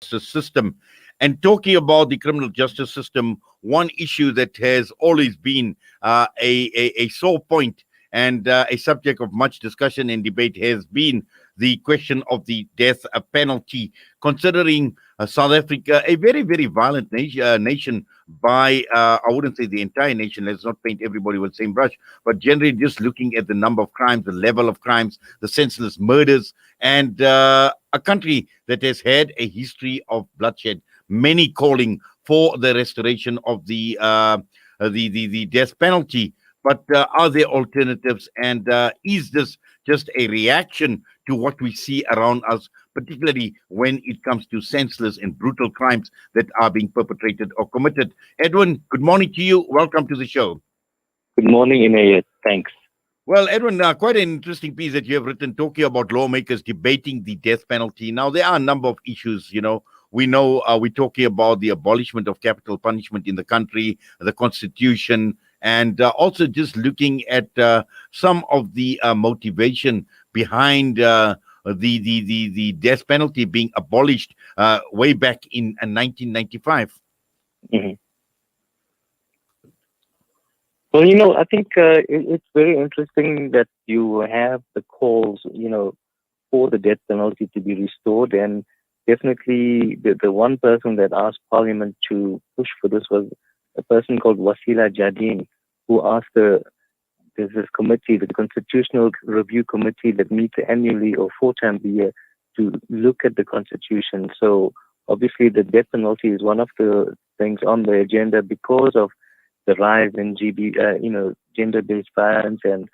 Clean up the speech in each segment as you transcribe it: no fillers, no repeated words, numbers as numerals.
justice system. And talking about the criminal justice system, one issue that has always been a sore point and a subject of much discussion and debate has been the question of the death penalty, considering South Africa, a very, very violent nation by, I wouldn't say the entire nation, let's not paint everybody with the same brush, but generally just looking at the number of crimes, the level of crimes, the senseless murders, and a country that has had a history of bloodshed, many calling for the restoration of the death penalty. But are there alternatives? And is this just a reaction to what we see around us, particularly when it comes to senseless and brutal crimes that are being perpetrated or committed? Edwin, good morning to you. Welcome to the show. Good morning, Inayat. Thanks. Well, Edwin, quite an interesting piece that you have written talking about lawmakers debating the death penalty. Now, there are a number of issues, We know we're talking about the abolishment of capital punishment in the country, the constitution, and also just looking at some of the motivation behind the death penalty being abolished way back in 1995. hmm Well, I think it's very interesting that you have the calls, for the death penalty to be restored. And definitely the one person that asked Parliament to push for this was a person called Wasila Jardine, who asked there's this committee, the Constitutional Review Committee, that meets annually or 4 times a year to look at the Constitution. So obviously the death penalty is one of the things on the agenda because of the rise in gender-based violence and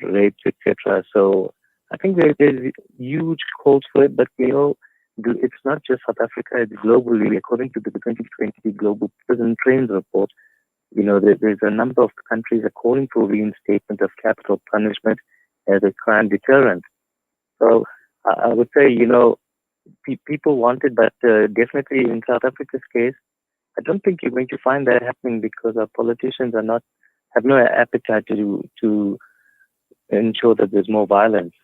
rape, etc. So I think there's huge calls for it, but it's not just South Africa; it's globally. According to the 2020 Global Prison Trends Report, there's a number of countries are calling for reinstatement of capital punishment as a crime deterrent. So I would say, people want it, but definitely in South Africa's case, I don't think you're going to find that happening because our politicians have no appetite to ensure that there's more violence.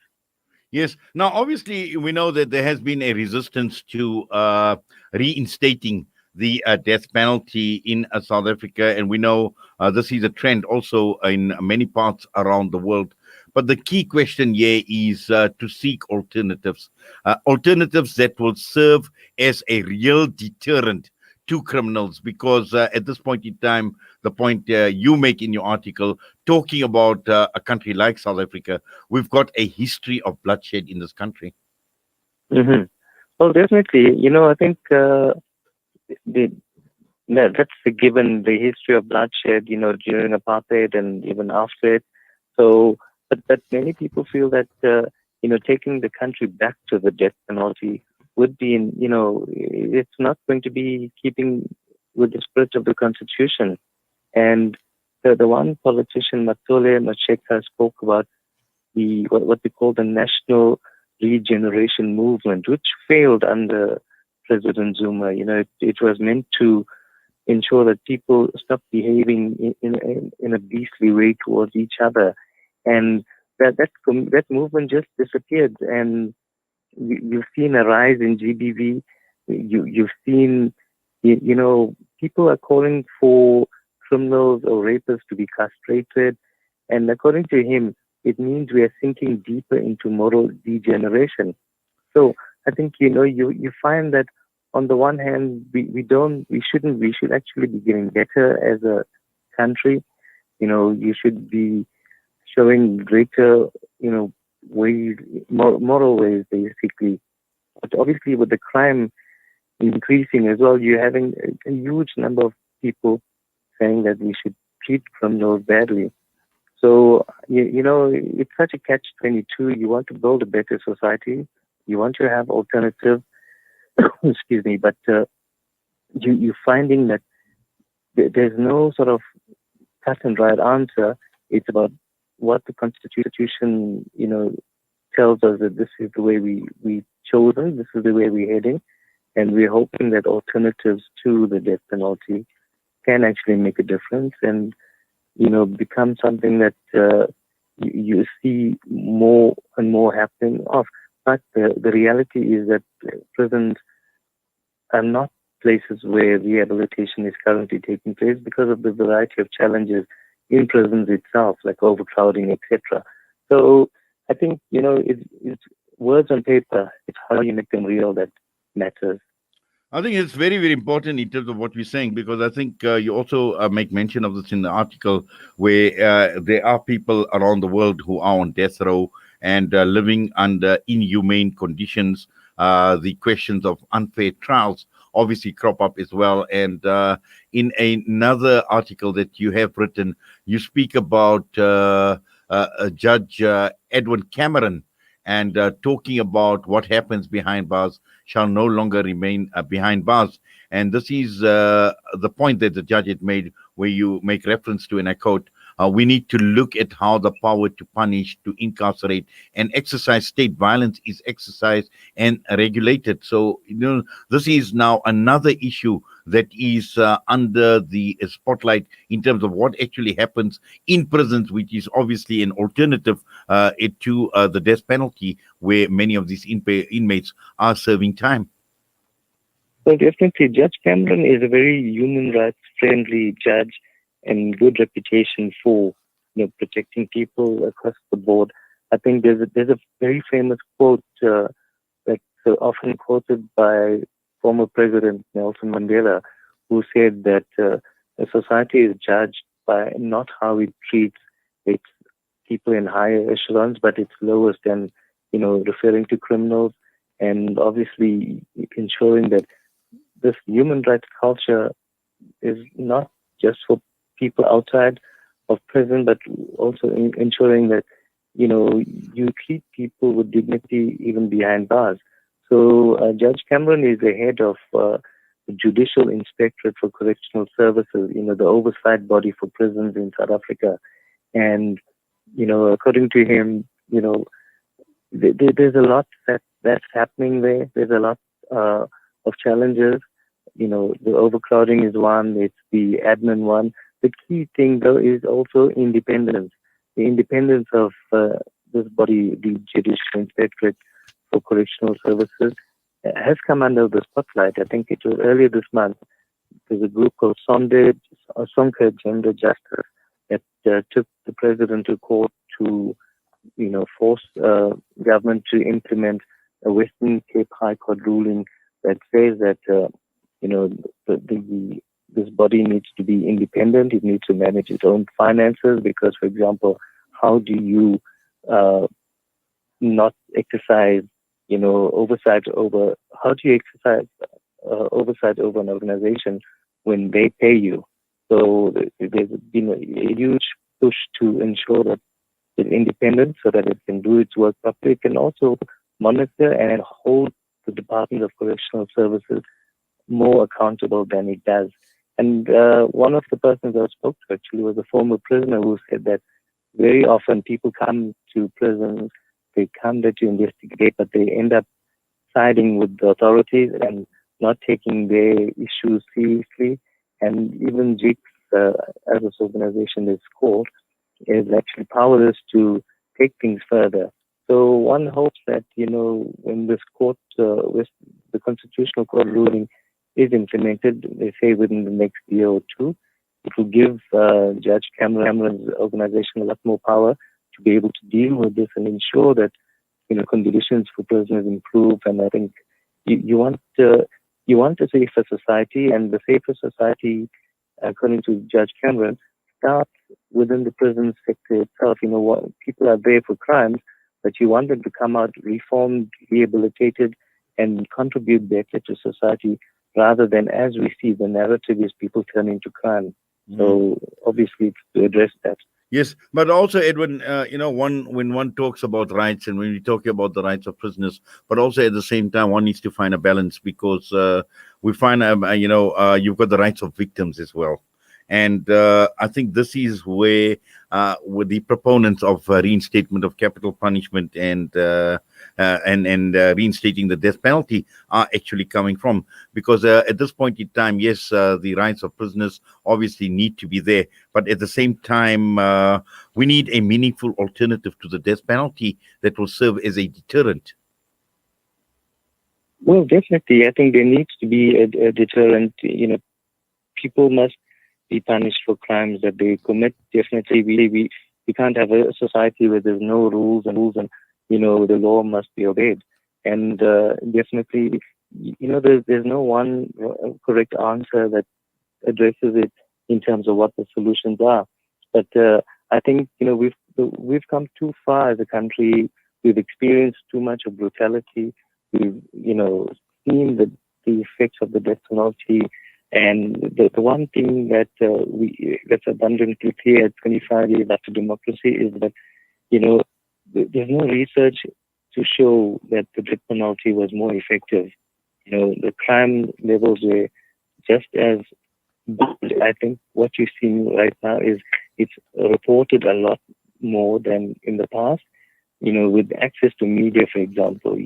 Yes. Now, obviously, we know that there has been a resistance to reinstating the death penalty in South Africa, and we know this is a trend also in many parts around the world. But the key question here is to seek alternatives, alternatives that will serve as a real deterrent to criminals, because at this point in time, the point you make in your article, talking about a country like South Africa, we've got a history of bloodshed in this country. hmm Well, definitely. I think that's a given, the history of bloodshed, during apartheid and even after it. So, but many people feel that, taking the country back to the death penalty would be it's not going to be keeping with the spirit of the Constitution. And the one politician, Mathole Masheka, spoke about what they call the National Regeneration Movement, which failed under President Zuma. It was meant to ensure that people stop behaving in a beastly way towards each other, and that movement just disappeared. And you've seen a rise in GBV. You've seen, people are calling for criminals or rapists to be castrated, and according to him, it means we are sinking deeper into moral degeneration. So I think you find that on the one hand we should actually be getting better as a country. You should be showing greater ways, moral ways, basically. But obviously with the crime increasing as well, you're having a huge number of people saying that we should treat criminals badly. So, it's such a catch-22. You want to build a better society. You want to have alternative, excuse me, but you're finding that there's no sort of cut and dried answer. It's about what the Constitution, tells us that this is the way we chosen, this is the way we're heading, and we're hoping that alternatives to the death penalty can actually make a difference and become something that you see more and more happening of. But the reality is that prisons are not places where rehabilitation is currently taking place because of the variety of challenges in prisons itself, like overcrowding, etc. So I think, it's words on paper. It's how you make them real that matters. I think it's very, very important in terms of what we're saying, because I think you also make mention of this in the article, where there are people around the world who are on death row and living under inhumane conditions. The questions of unfair trials obviously crop up as well. And in another article that you have written, you speak about Judge Edwin Cameron, and talking about what happens behind bars shall no longer remain behind bars. And this is the point that the judge had made, where you make reference to, and I quote, we need to look at how the power to punish, to incarcerate, and exercise state violence is exercised and regulated. So, this is now another issue that is under the spotlight in terms of what actually happens in prisons, which is obviously an alternative to the death penalty, where many of these inmates are serving time. Well, definitely, Judge Cameron is a very human rights friendly judge and good reputation for protecting people across the board. I think there's a very famous quote that's often quoted by former President Nelson Mandela, who said that a society is judged by not how it treats its people in higher echelons, but its lowest, and referring to criminals, and obviously ensuring that this human rights culture is not just for people outside of prison, but also ensuring that you treat people with dignity even behind bars. So Judge Cameron is the head of the Judicial Inspectorate for Correctional Services, the oversight body for prisons in South Africa. And according to him, there's a lot that's happening there. There's a lot of challenges. The overcrowding is one. It's the admin one. The key thing, though, is also independence. The independence of this body, the Judicial Inspectorate for Correctional Services, has come under the spotlight. I think it was earlier this month. There's a group called Sonke Gender Justice that took the president to court to, force government to implement a Western Cape High Court ruling that says that, this body needs to be independent. It needs to manage its own finances because, for example, how do you not exercise, oversight over? How do you exercise oversight over an organization when they pay you? So there's been a huge push to ensure that it's independent so that it can do its work properly. It can also monitor and hold the Department of Correctional Services more accountable than it does. And one of the persons I spoke to actually was a former prisoner who said that very often people come to prisons, they come there to investigate, but they end up siding with the authorities and not taking their issues seriously. And even JICS, as this organization is called, is actually powerless to take things further. So one hopes that, when this court, with the Constitutional Court ruling is implemented, they say within the next year or two, it will give Judge Cameron's organization a lot more power to be able to deal with this and ensure that, conditions for prisoners improve. And I think you want a safer society, and the safer society, according to Judge Cameron, starts within the prison sector itself. People are there for crimes, but you want them to come out reformed, rehabilitated, and contribute better to society, rather than, as we see, the narrative is people turning to crime. So obviously, it's to address that. Yes, but also, Edwin, when one talks about rights, and when we talk about the rights of prisoners, but also at the same time, one needs to find a balance, because we find, you've got the rights of victims as well. And I think this is where with the proponents of reinstatement of capital punishment and reinstating the death penalty are actually coming from. Because at this point in time, yes, the rights of prisoners obviously need to be there. But at the same time, we need a meaningful alternative to the death penalty that will serve as a deterrent. Well, definitely. I think there needs to be a deterrent. People must be punished for crimes that they commit. Definitely, we can't have a society where there's no rules and the law must be obeyed. And definitely, there's no one correct answer that addresses it in terms of what the solutions are. But I think we've come too far as a country. We've experienced too much of brutality. We've seen the effects of the death penalty. And the one thing that's abundantly clear at 25 years after democracy is that there's no research to show that the death penalty was more effective. The crime levels were just as bad. I think what you're seeing right now is it's reported a lot more than in the past. With access to media, for example,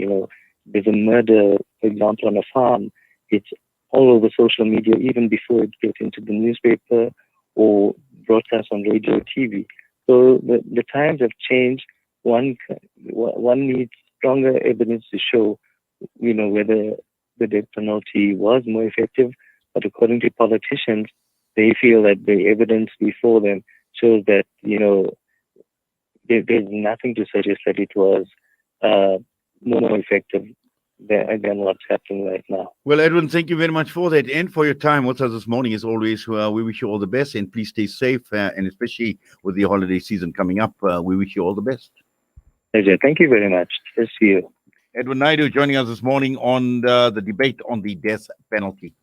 there's a murder, for example, on a farm. It's all over social media, even before it gets into the newspaper or broadcast on radio or TV. So the times have changed. One needs stronger evidence to show, whether the death penalty was more effective. But according to politicians, they feel that the evidence before them shows that, there's nothing to suggest that it was more effective than what's happening right now. Well, Edwin, thank you very much for that and for your time with us this morning. As always, we wish you all the best, and please stay safe, and especially with the holiday season coming up, we wish you all the best. Pleasure. Thank you very much. I'll see you. Edwin Naidu joining us this morning on the debate on the death penalty.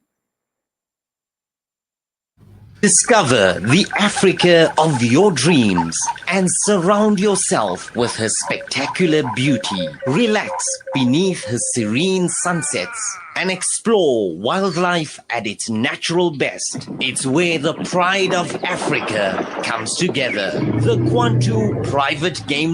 Discover the Africa of your dreams and surround yourself with her spectacular beauty. Relax beneath her serene sunsets and explore wildlife at its natural best. It's where the pride of Africa comes together. The Kwantu Private Game